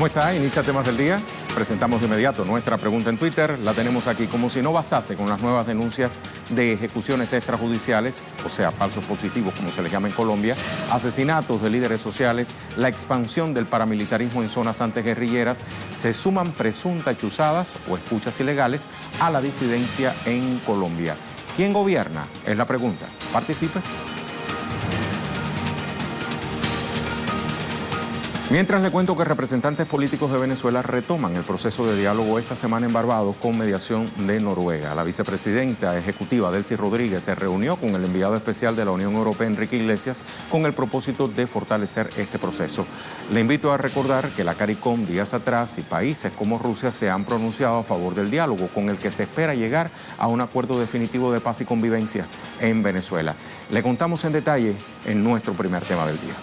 ¿Cómo está? Inicia Temas del Día. Presentamos de inmediato nuestra pregunta en Twitter. La tenemos aquí. Como si no bastase con las nuevas denuncias de ejecuciones extrajudiciales, o sea, falsos positivos, como se les llama en Colombia, asesinatos de líderes sociales, la expansión del paramilitarismo en zonas antes guerrilleras, se suman presuntas chuzadas o escuchas ilegales a la disidencia en Colombia. ¿Quién gobierna? Es la pregunta. Participe. Mientras le cuento que representantes políticos de Venezuela retoman el proceso de diálogo esta semana en Barbados con mediación de Noruega. La vicepresidenta ejecutiva Delcy Rodríguez se reunió con el enviado especial de la Unión Europea, Enrique Iglesias, con el propósito de fortalecer este proceso. Le invito a recordar que la CARICOM días atrás y países como Rusia se han pronunciado a favor del diálogo, con el que se espera llegar a un acuerdo definitivo de paz y convivencia en Venezuela. Le contamos en detalle en nuestro primer tema del día.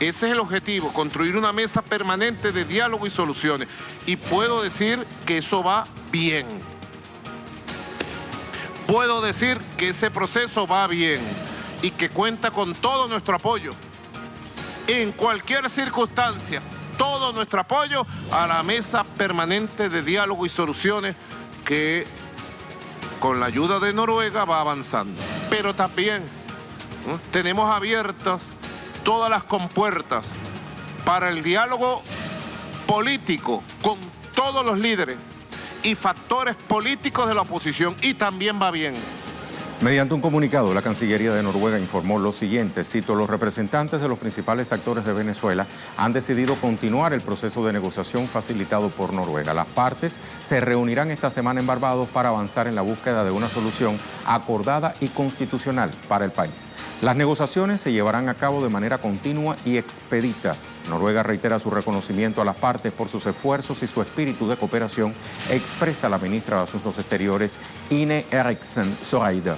Ese es el objetivo, construir una mesa permanente de diálogo y soluciones. Y puedo decir que eso va bien. Puedo decir que ese proceso va bien y que cuenta con todo nuestro apoyo. En cualquier circunstancia, todo nuestro apoyo a la mesa permanente de diálogo y soluciones que con la ayuda de Noruega va avanzando. Pero también tenemos abiertas todas las compuertas para el diálogo político con todos los líderes y factores políticos de la oposición, y también va bien. Mediante un comunicado, la Cancillería de Noruega informó lo siguiente, cito: los representantes de los principales actores de Venezuela han decidido continuar el proceso de negociación facilitado por Noruega. Las partes se reunirán esta semana en Barbados para avanzar en la búsqueda de una solución acordada y constitucional para el país. Las negociaciones se llevarán a cabo de manera continua y expedita. Noruega reitera su reconocimiento a las partes por sus esfuerzos y su espíritu de cooperación, expresa la ministra de Asuntos Exteriores, Ine Eriksen Søreide.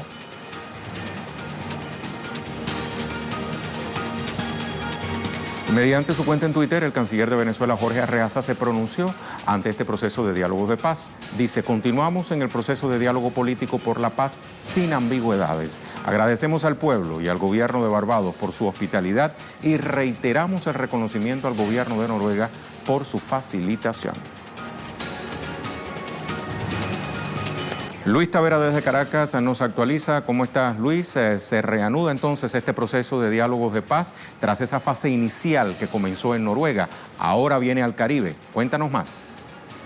Mediante su cuenta en Twitter, el canciller de Venezuela, Jorge Arreaza, se pronunció ante este proceso de diálogo de paz. Dice: continuamos en el proceso de diálogo político por la paz sin ambigüedades. Agradecemos al pueblo y al gobierno de Barbados por su hospitalidad y reiteramos el reconocimiento al gobierno de Noruega por su facilitación. Luis Tavera desde Caracas nos actualiza. ¿Cómo estás, Luis? Se reanuda entonces este proceso de diálogos de paz tras esa fase inicial que comenzó en Noruega. Ahora viene al Caribe. Cuéntanos más.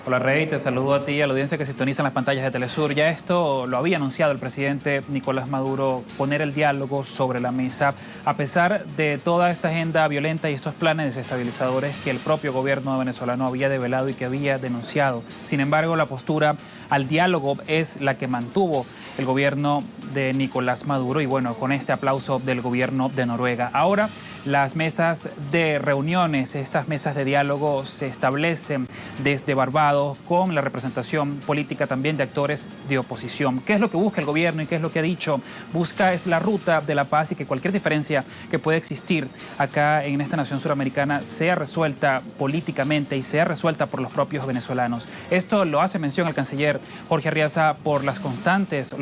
Hola, Rey, te saludo a ti y a la audiencia que sintoniza en las pantallas de Telesur. Ya esto lo había anunciado el presidente Nicolás Maduro, poner el diálogo sobre la mesa, a pesar de toda esta agenda violenta y estos planes desestabilizadores que el propio gobierno venezolano había develado y que había denunciado. Sin embargo, la postura al diálogo es la que mantuvo el gobierno de Nicolás Maduro y bueno, con este aplauso del gobierno de Noruega. Ahora, las mesas de reuniones, estas mesas de diálogo se establecen desde Barbados con la representación política también de actores de oposición. ¿Qué es lo que busca el gobierno y qué es lo que ha dicho? Busca es la ruta de la paz y que cualquier diferencia que pueda existir acá en esta nación suramericana sea resuelta políticamente y sea resuelta por los propios venezolanos. Esto lo hace mención el canciller Jorge Arreaza por los constantes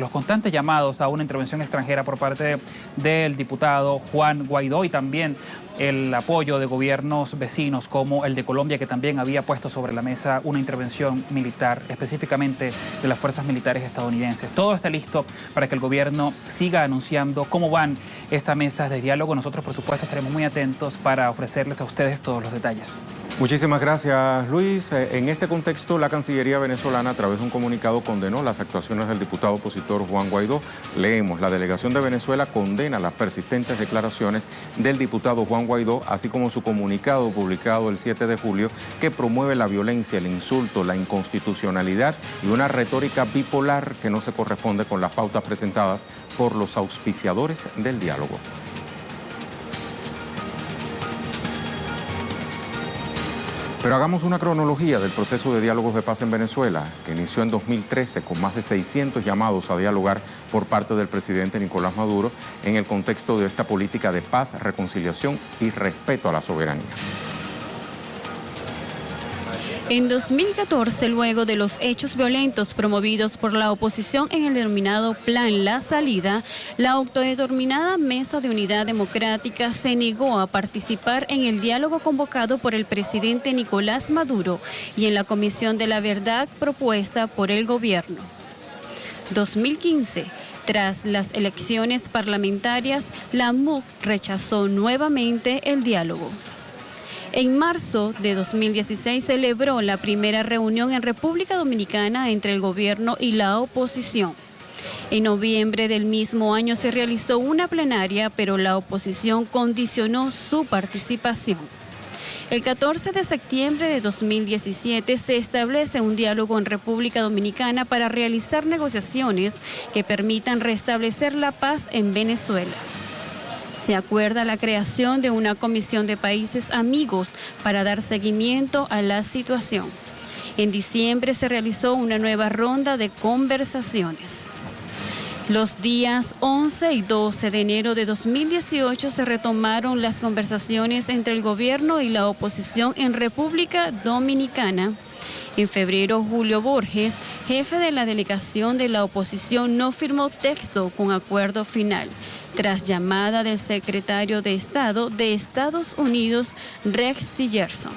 llamados a una intervención extranjera por parte del diputado Juan Guaidó y también el apoyo de gobiernos vecinos como el de Colombia, que también había puesto sobre la mesa una intervención militar, específicamente de las fuerzas militares estadounidenses. Todo está listo para que el gobierno siga anunciando cómo van estas mesas de diálogo. Nosotros, por supuesto, estaremos muy atentos para ofrecerles a ustedes todos los detalles. Muchísimas gracias, Luis. En este contexto, la Cancillería venezolana, a través de un comunicado, condenó las actuaciones del diputado opositor Juan Guaidó. Leemos: la delegación de Venezuela condena las persistentes declaraciones del diputado Juan Guaidó, así como su comunicado publicado el 7 de julio, que promueve la violencia, el insulto, la inconstitucionalidad y una retórica bipolar que no se corresponde con las pautas presentadas por los auspiciadores del diálogo. Pero hagamos una cronología del proceso de diálogos de paz en Venezuela, que inició en 2013 con más de 600 llamados a dialogar por parte del presidente Nicolás Maduro en el contexto de esta política de paz, reconciliación y respeto a la soberanía. En 2014, luego de los hechos violentos promovidos por la oposición en el denominado Plan La Salida, la autodeterminada Mesa de Unidad Democrática se negó a participar en el diálogo convocado por el presidente Nicolás Maduro y en la Comisión de la Verdad propuesta por el gobierno. 2015. Tras las elecciones parlamentarias, la MUC rechazó nuevamente el diálogo. En marzo de 2016 celebró la primera reunión en República Dominicana entre el gobierno y la oposición. En noviembre del mismo año se realizó una plenaria, pero la oposición condicionó su participación. El 14 de septiembre de 2017 se establece un diálogo en República Dominicana para realizar negociaciones que permitan restablecer la paz en Venezuela. Se acuerda la creación de una comisión de países amigos para dar seguimiento a la situación. En diciembre se realizó una nueva ronda de conversaciones. Los días 11 y 12 de enero de 2018 se retomaron las conversaciones entre el gobierno y la oposición en República Dominicana. En febrero, Julio Borges, jefe de la delegación de la oposición, no firmó texto con acuerdo final, tras llamada del secretario de Estado de Estados Unidos, Rex Tillerson.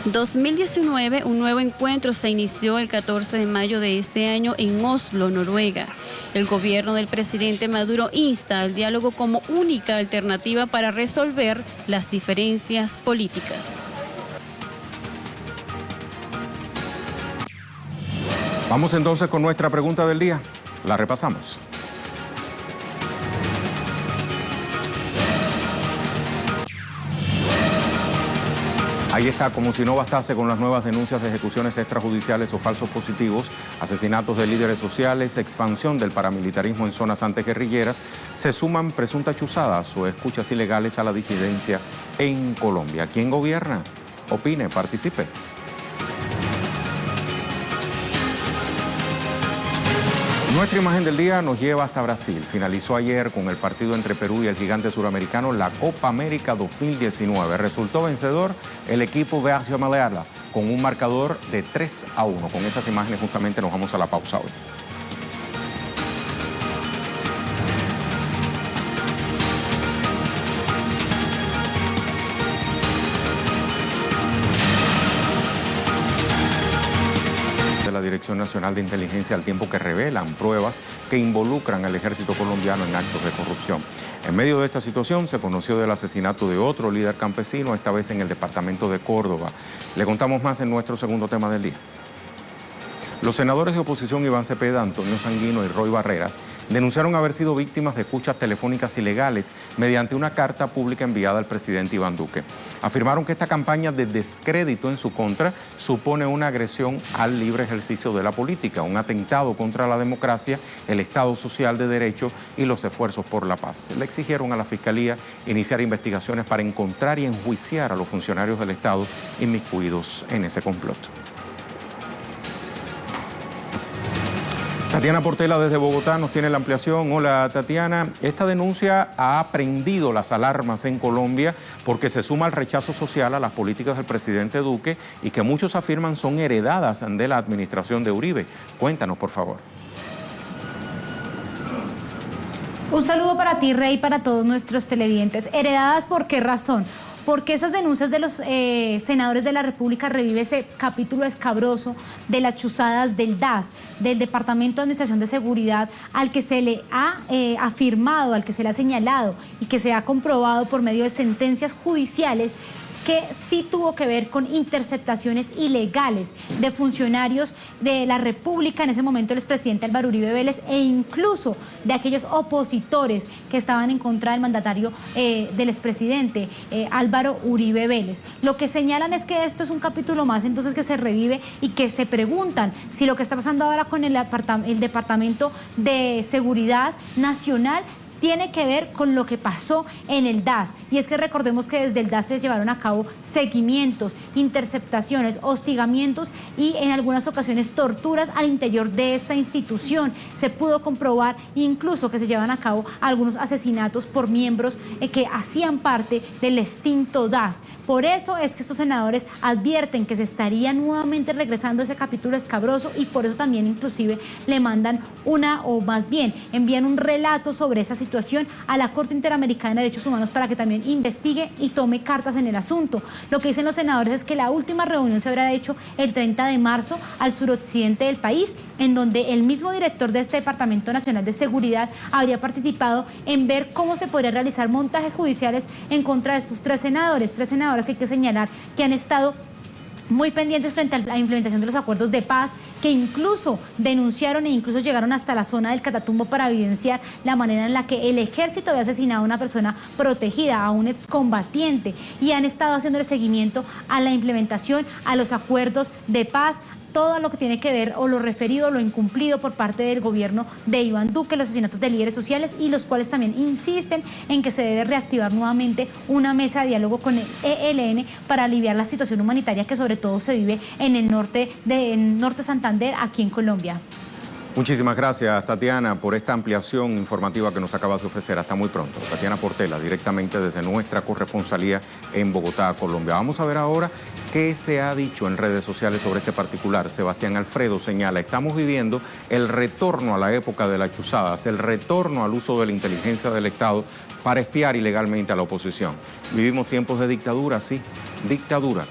2019, un nuevo encuentro se inició el 14 de mayo de este año en Oslo, Noruega. El gobierno del presidente Maduro insta al diálogo como única alternativa para resolver las diferencias políticas. Vamos entonces con nuestra pregunta del día. La repasamos. Ahí está, como si no bastase con las nuevas denuncias de ejecuciones extrajudiciales o falsos positivos, asesinatos de líderes sociales, expansión del paramilitarismo en zonas antiguerrilleras, se suman presuntas chuzadas o escuchas ilegales a la disidencia en Colombia. ¿Quién gobierna? Opine, participe. Nuestra imagen del día nos lleva hasta Brasil. Finalizó ayer con el partido entre Perú y el gigante suramericano la Copa América 2019. Resultó vencedor el equipo de Verde Amarela con un marcador de 3-1. Con estas imágenes justamente nos vamos a la pausa hoy. La Dirección Nacional de Inteligencia, al tiempo que revelan pruebas que involucran al ejército colombiano en actos de corrupción. En medio de esta situación se conoció del asesinato de otro líder campesino, esta vez en el departamento de Córdoba. Le contamos más en nuestro segundo tema del día. Los senadores de oposición Iván Cepeda, Antonio Sanguino y Roy Barreras denunciaron haber sido víctimas de escuchas telefónicas ilegales mediante una carta pública enviada al presidente Iván Duque. Afirmaron que esta campaña de descrédito en su contra supone una agresión al libre ejercicio de la política, un atentado contra la democracia, el Estado social de derecho y los esfuerzos por la paz. Le exigieron a la Fiscalía iniciar investigaciones para encontrar y enjuiciar a los funcionarios del Estado inmiscuidos en ese complot. Tatiana Portela desde Bogotá nos tiene la ampliación. Hola Tatiana, esta denuncia ha prendido las alarmas en Colombia porque se suma al rechazo social a las políticas del presidente Duque y que muchos afirman son heredadas de la administración de Uribe. Cuéntanos, por favor. Un saludo para ti, Rey, y para todos nuestros televidentes. ¿Heredadas por qué razón? Porque esas denuncias de los senadores de la República revive ese capítulo escabroso de las chuzadas del DAS, del Departamento de Administración de Seguridad, al que se le ha afirmado, al que se le ha señalado y que se ha comprobado por medio de sentencias judiciales que sí tuvo que ver con interceptaciones ilegales de funcionarios de la República, en ese momento el expresidente Álvaro Uribe Vélez, e incluso de aquellos opositores que estaban en contra del mandatario del expresidente Álvaro Uribe Vélez. Lo que señalan es que esto es un capítulo más, entonces, que se revive y que se preguntan si lo que está pasando ahora con el Departamento de Seguridad Nacional tiene que ver con lo que pasó en el DAS. Y es que recordemos que desde el DAS se llevaron a cabo seguimientos, interceptaciones, hostigamientos y en algunas ocasiones torturas al interior de esta institución. Se pudo comprobar incluso que se llevan a cabo algunos asesinatos por miembros que hacían parte del extinto DAS. Por eso es que estos senadores advierten que se estaría nuevamente regresando ese capítulo escabroso y por eso también inclusive le mandan envían un relato sobre esa situación a la Corte Interamericana de Derechos Humanos para que también investigue y tome cartas en el asunto. Lo que dicen los senadores es que la última reunión se habrá hecho el 30 de marzo al suroccidente del país, en donde el mismo director de este Departamento Nacional de Seguridad habría participado en ver cómo se podría realizar montajes judiciales en contra de estos tres senadores que hay que señalar que han estado muy pendientes frente a la implementación de los acuerdos de paz, que incluso denunciaron e incluso llegaron hasta la zona del Catatumbo para evidenciar la manera en la que el ejército había asesinado a una persona protegida, a un excombatiente, y han estado haciéndole seguimiento a la implementación, a los acuerdos de paz, todo lo que tiene que ver o lo referido, lo incumplido por parte del gobierno de Iván Duque, los asesinatos de líderes sociales, y los cuales también insisten en que se debe reactivar nuevamente una mesa de diálogo con el ELN para aliviar la situación humanitaria que sobre todo se vive en el norte Santander, aquí en Colombia. Muchísimas gracias, Tatiana, por esta ampliación informativa que nos acabas de ofrecer. Hasta muy pronto. Tatiana Portela, directamente desde nuestra corresponsalía en Bogotá, Colombia. Vamos a ver ahora qué se ha dicho en redes sociales sobre este particular. Sebastián Alfredo señala: estamos viviendo el retorno a la época de las chuzadas, el retorno al uso de la inteligencia del Estado para espiar ilegalmente a la oposición. Vivimos tiempos de dictadura, sí, dictadura.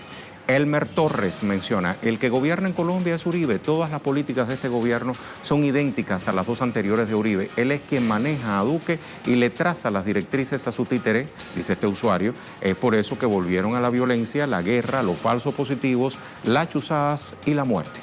Elmer Torres menciona: el que gobierna en Colombia es Uribe. Todas las políticas de este gobierno son idénticas a las dos anteriores de Uribe. Él es quien maneja a Duque y le traza las directrices a su títere, dice este usuario. Es por eso que volvieron a la violencia, la guerra, los falsos positivos, las chuzadas y la muerte.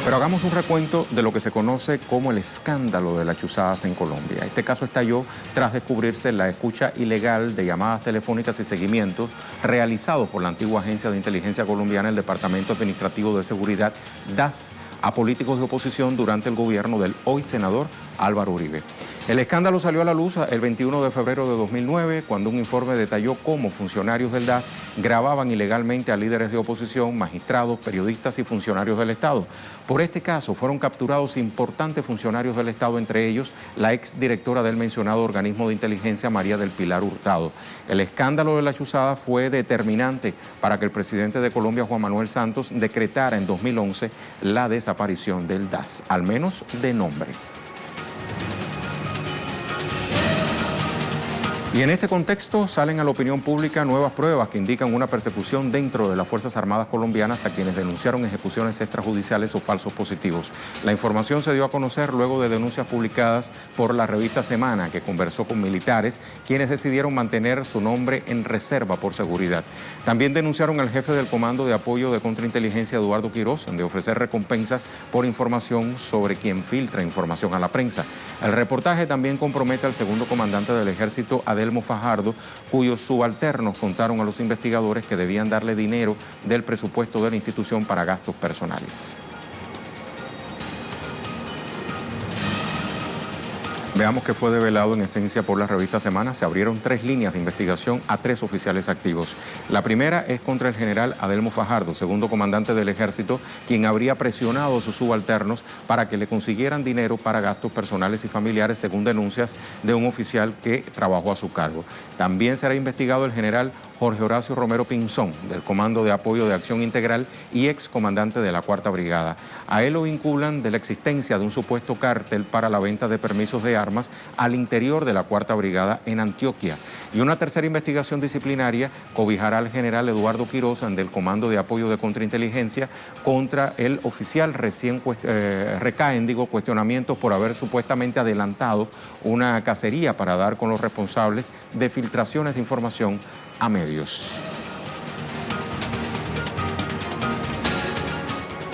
Pero hagamos un recuento de lo que se conoce como el escándalo de las chuzadas en Colombia. Este caso estalló tras descubrirse la escucha ilegal de llamadas telefónicas y seguimientos realizados por la antigua agencia de inteligencia colombiana, el Departamento Administrativo de Seguridad, DAS, a políticos de oposición durante el gobierno del hoy senador Álvaro Uribe. El escándalo salió a la luz el 21 de febrero de 2009, cuando un informe detalló cómo funcionarios del DAS grababan ilegalmente a líderes de oposición, magistrados, periodistas y funcionarios del Estado. Por este caso fueron capturados importantes funcionarios del Estado, entre ellos la exdirectora del mencionado organismo de inteligencia, María del Pilar Hurtado. El escándalo de la chuzada fue determinante para que el presidente de Colombia, Juan Manuel Santos, decretara en 2011 la desaparición del DAS, al menos de nombre. Y en este contexto salen a la opinión pública nuevas pruebas que indican una persecución dentro de las Fuerzas Armadas colombianas a quienes denunciaron ejecuciones extrajudiciales o falsos positivos. La información se dio a conocer luego de denuncias publicadas por la revista Semana, que conversó con militares, quienes decidieron mantener su nombre en reserva por seguridad. También denunciaron al jefe del Comando de Apoyo de Contrainteligencia, Eduardo Quirós, de ofrecer recompensas por información sobre quien filtra información a la prensa. El reportaje también compromete al segundo comandante del Ejército, Adelmo Fajardo, cuyos subalternos contaron a los investigadores que debían darle dinero del presupuesto de la institución para gastos personales. Veamos qué fue develado en esencia por la revista Semana. Se abrieron 3 líneas de investigación a 3 oficiales activos. La primera es contra el general Adelmo Fajardo, segundo comandante del Ejército, quien habría presionado a sus subalternos para que le consiguieran dinero para gastos personales y familiares, según denuncias de un oficial que trabajó a su cargo. También será investigado el general Jorge Horacio Romero Pinzón, del Comando de Apoyo de Acción Integral y excomandante de la 4ª Brigada. A él lo vinculan de la existencia de un supuesto cártel para la venta de permisos de armas al interior de la 4ª Brigada en Antioquia. Y una tercera investigación disciplinaria cobijará al general Eduardo Quirós, del Comando de Apoyo de Contrainteligencia, contra el oficial. Recién recaen cuestionamientos por haber supuestamente adelantado una cacería para dar con los responsables de filtraciones de información a medios.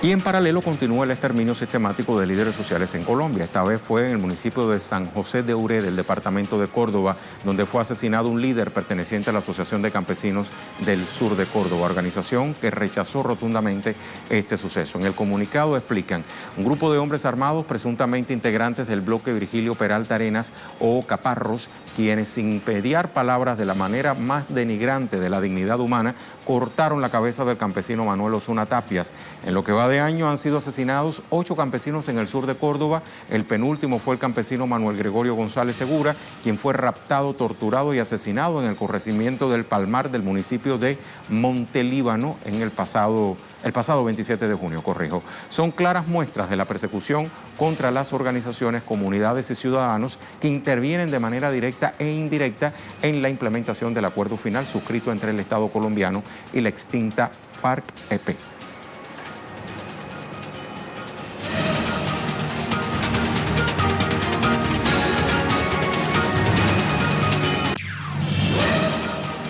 Y en paralelo continúa el exterminio sistemático de líderes sociales en Colombia. Esta vez fue en el municipio de San José de Uré, del departamento de Córdoba, donde fue asesinado un líder perteneciente a la Asociación de Campesinos del Sur de Córdoba, organización que rechazó rotundamente este suceso. En el comunicado explican: un grupo de hombres armados, presuntamente integrantes del bloque Virgilio Peralta Arenas o Caparros, quienes sin mediar palabras, de la manera más denigrante de la dignidad humana, cortaron la cabeza del campesino Manuel Osuna Tapias. En lo que va de año han sido asesinados 8 campesinos en el sur de Córdoba. El penúltimo fue el campesino Manuel Gregorio González Segura, quien fue raptado, torturado y asesinado en el corregimiento del Palmar del municipio de Montelíbano el pasado 27 de junio, corrijo. Son claras muestras de la persecución contra las organizaciones, comunidades y ciudadanos que intervienen de manera directa e indirecta en la implementación del acuerdo final suscrito entre el Estado colombiano y la extinta FARC-EP.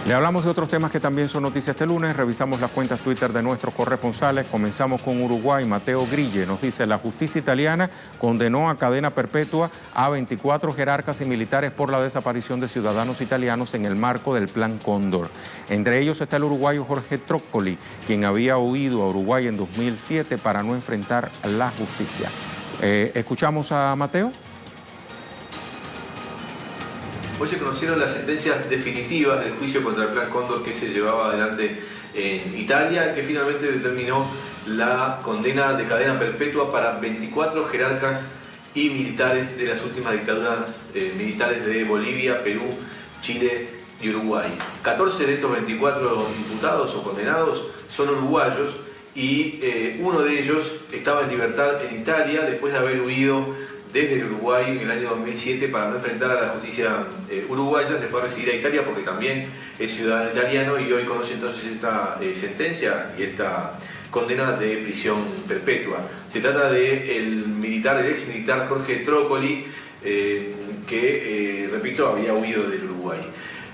Le hablamos de otros temas que también son noticias este lunes. Revisamos las cuentas Twitter de nuestros corresponsales. Comenzamos con Uruguay. Mateo Grille nos dice: la justicia italiana condenó a cadena perpetua a 24 jerarcas y militares por la desaparición de ciudadanos italianos en el marco del Plan Cóndor. Entre ellos está el uruguayo Jorge Tróccoli, quien había huido a Uruguay en 2007 para no enfrentar la justicia. ¿Escuchamos a Mateo? Hoy se conocieron las sentencias definitivas del juicio contra el Plan Cóndor que se llevaba adelante en Italia, que finalmente determinó la condena de cadena perpetua para 24 jerarcas y militares de las últimas dictaduras militares de Bolivia, Perú, Chile y Uruguay. 14 de estos 24 imputados o condenados son uruguayos y uno de ellos estaba en libertad en Italia después de haber huido desde el Uruguay en el año 2007 para no enfrentar a la justicia uruguaya. Se fue a residir a Italia porque también es ciudadano italiano y hoy conoce entonces esta sentencia y esta condena de prisión perpetua. Se trata del ex militar Jorge Tróccoli, que, repito, había huido del Uruguay.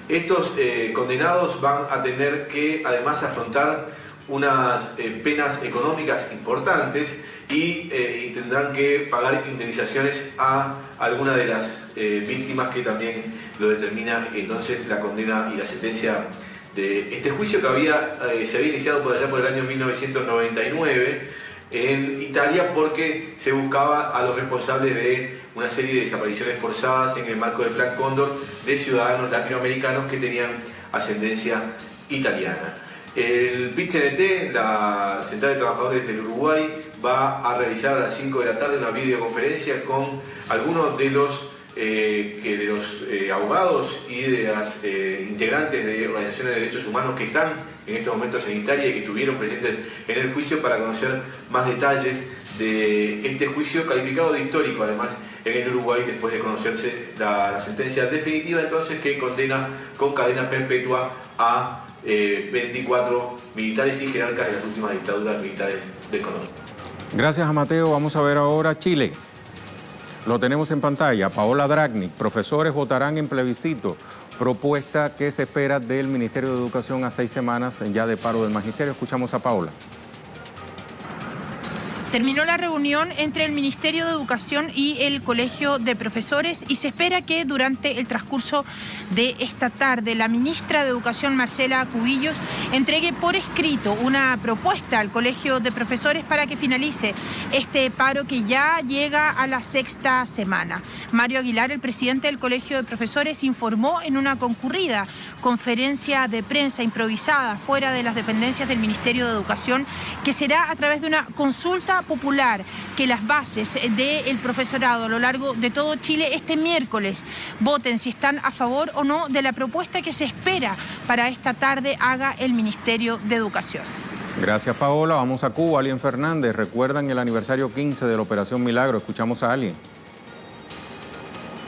Estos condenados van a tener que además afrontar unas penas económicas importantes y tendrán que pagar indemnizaciones a alguna de las víctimas, que también lo determina entonces la condena y la sentencia de este juicio que se había iniciado por allá por el año 1999 en Italia, porque se buscaba a los responsables de una serie de desapariciones forzadas en el marco del Plan Cóndor de ciudadanos latinoamericanos que tenían ascendencia italiana. El PIT-CNT, la Central de Trabajadores del Uruguay, va a realizar a las 5 de la tarde una videoconferencia con algunos de los abogados y de las integrantes de organizaciones de derechos humanos que están en estos momentos en Italia y que estuvieron presentes en el juicio, para conocer más detalles de este juicio calificado de histórico, además, en el Uruguay, después de conocerse la sentencia definitiva entonces que condena con cadena perpetua a 24 militares y jerarcas de las últimas dictaduras militares de Colombia. Gracias a Mateo. Vamos a ver ahora Chile. Lo tenemos en pantalla. Paola Dragnik: profesores votarán en plebiscito. Propuesta que se espera del Ministerio de Educación a 6 semanas ya de paro del magisterio. Escuchamos a Paola. Terminó la reunión entre el Ministerio de Educación y el Colegio de Profesores y se espera que durante el transcurso de esta tarde la ministra de Educación, Marcela Cubillos, entregue por escrito una propuesta al Colegio de Profesores para que finalice este paro que ya llega a la 6ª semana. Mario Aguilar, el presidente del Colegio de Profesores, informó en una concurrida conferencia de prensa improvisada fuera de las dependencias del Ministerio de Educación que será a través de una consulta popular, que las bases del profesorado a lo largo de todo Chile este miércoles voten si están a favor o no de la propuesta que se espera para esta tarde haga el Ministerio de Educación. Gracias, Paola. Vamos a Cuba. Alien Fernández: recuerdan el aniversario 15 de la Operación Milagro. Escuchamos a Alien.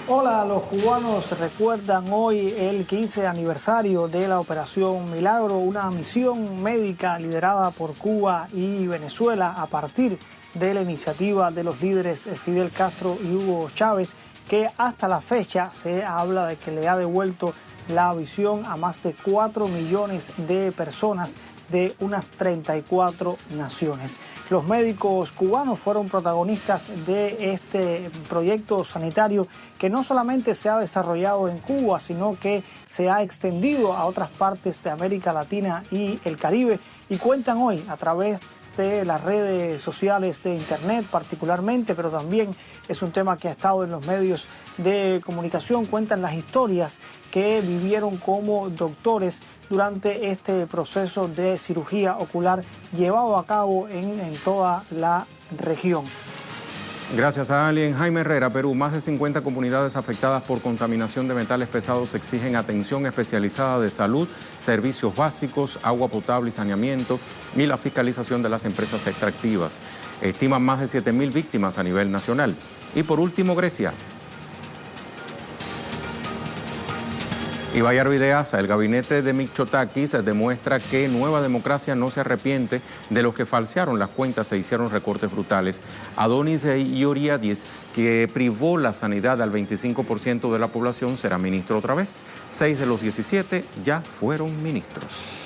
Hola, los cubanos recuerdan hoy el 15 aniversario de la Operación Milagro, una misión médica liderada por Cuba y Venezuela a partir de la iniciativa de los líderes Fidel Castro y Hugo Chávez, que hasta la fecha se habla de que le ha devuelto la visión a más de 4 millones de personas de unas 34 naciones. Los médicos cubanos fueron protagonistas de este proyecto sanitario que no solamente se ha desarrollado en Cuba, sino que se ha extendido a otras partes de América Latina y el Caribe, y cuentan hoy a través de las redes sociales de internet particularmente, pero también es un tema que ha estado en los medios de comunicación, cuentan las historias que vivieron como doctores durante este proceso de cirugía ocular llevado a cabo en toda la región. Gracias a alguien. Jaime Herrera, Perú. Más de 50 comunidades afectadas por contaminación de metales pesados exigen atención especializada de salud, servicios básicos, agua potable y saneamiento y la fiscalización de las empresas extractivas. Estiman más de 7.000 víctimas a nivel nacional. Y por último, Grecia. Y Bayar Videasa, el gabinete de Mitsotakis demuestra que Nueva Democracia no se arrepiente de los que falsearon las cuentas e hicieron recortes brutales. Adonis Georgiadis, que privó la sanidad al 25% de la población, será ministro otra vez. 6 de los 17 ya fueron ministros.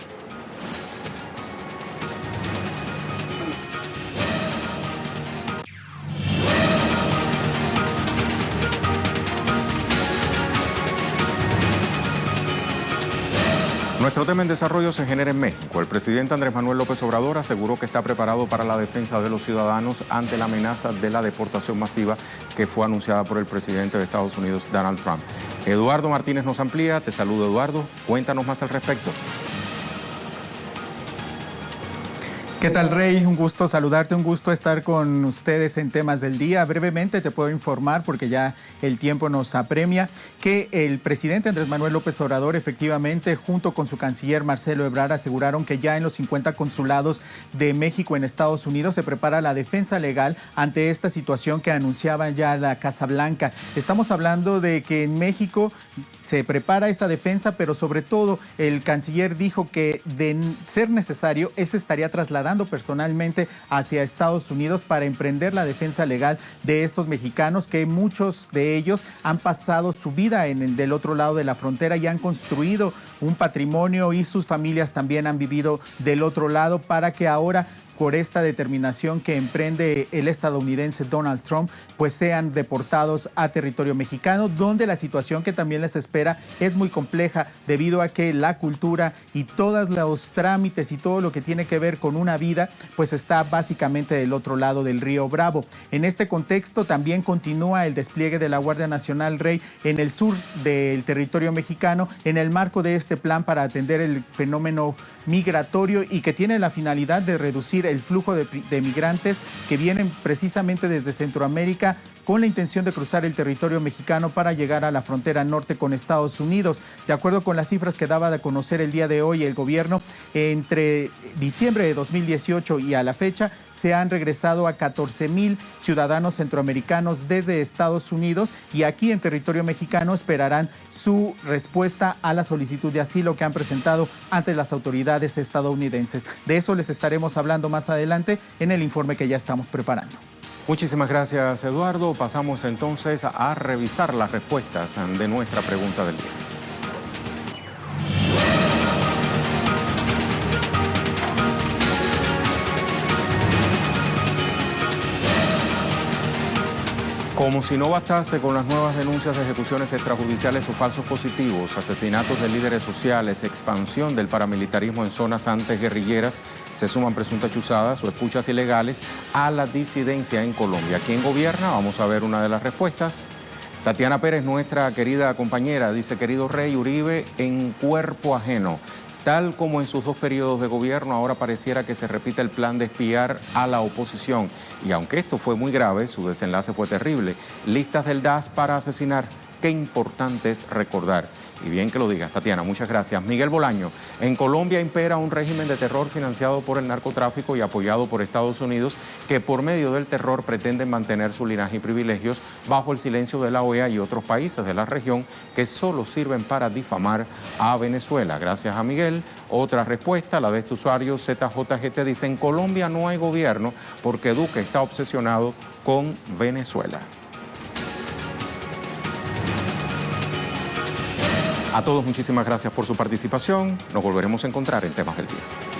Nuestro tema en desarrollo se genera en México. El presidente Andrés Manuel López Obrador aseguró que está preparado para la defensa de los ciudadanos ante la amenaza de la deportación masiva que fue anunciada por el presidente de Estados Unidos, Donald Trump. Eduardo Martínez nos amplía. Te saludo, Eduardo. Cuéntanos más al respecto. ¿Qué tal, Rey? Un gusto saludarte, un gusto estar con ustedes en temas del día. Brevemente te puedo informar, porque ya el tiempo nos apremia, que el presidente Andrés Manuel López Obrador efectivamente, junto con su canciller Marcelo Ebrard, aseguraron que ya en los 50 consulados de México en Estados Unidos se prepara la defensa legal ante esta situación que anunciaba ya la Casa Blanca. Estamos hablando de que en México se prepara esa defensa, pero sobre todo el canciller dijo que de ser necesario, él se estaría trasladando personalmente hacia Estados Unidos para emprender la defensa legal de estos mexicanos, que muchos de ellos han pasado su vida del otro lado de la frontera y han construido un patrimonio, y sus familias también han vivido del otro lado, para que ahora, por esta determinación que emprende el estadounidense Donald Trump, pues sean deportados a territorio mexicano, donde la situación que también les espera es muy compleja, debido a que la cultura y todos los trámites y todo lo que tiene que ver con una vida, pues está básicamente del otro lado del río Bravo. En este contexto también continúa el despliegue de la Guardia Nacional, Rey, en el sur del territorio mexicano, en el marco de este plan para atender el fenómeno migratorio, y que tiene la finalidad de reducir el flujo de migrantes que vienen precisamente desde Centroamérica, con la intención de cruzar el territorio mexicano para llegar a la frontera norte con Estados Unidos. De acuerdo con las cifras que daba de conocer el día de hoy el gobierno, entre diciembre de 2018 y a la fecha se han regresado a 14,000 ciudadanos centroamericanos desde Estados Unidos, y aquí en territorio mexicano esperarán su respuesta a la solicitud de asilo que han presentado ante las autoridades estadounidenses. De eso les estaremos hablando más adelante en el informe que ya estamos preparando. Muchísimas gracias, Eduardo. Pasamos entonces a revisar las respuestas de nuestra pregunta del día. Como si no bastase con las nuevas denuncias de ejecuciones extrajudiciales o falsos positivos, asesinatos de líderes sociales, expansión del paramilitarismo en zonas antes guerrilleras, se suman presuntas chuzadas o escuchas ilegales a la disidencia en Colombia. ¿Quién gobierna? Vamos a ver una de las respuestas. Tatiana Pérez, nuestra querida compañera, dice: querido Rey, Uribe en cuerpo ajeno. Tal como en sus 2 periodos de gobierno, ahora pareciera que se repite el plan de espiar a la oposición. Y aunque esto fue muy grave, su desenlace fue terrible. Listas del DAS para asesinar. Qué importante es recordar. Y bien que lo digas, Tatiana, muchas gracias. Miguel Bolaño, en Colombia impera un régimen de terror financiado por el narcotráfico y apoyado por Estados Unidos, que por medio del terror pretenden mantener su linaje y privilegios bajo el silencio de la OEA y otros países de la región que solo sirven para difamar a Venezuela. Gracias a Miguel. Otra respuesta, la de este usuario ZJGT, dice: en Colombia no hay gobierno porque Duque está obsesionado con Venezuela. A todos, muchísimas gracias por su participación. Nos volveremos a encontrar en Temas del Día.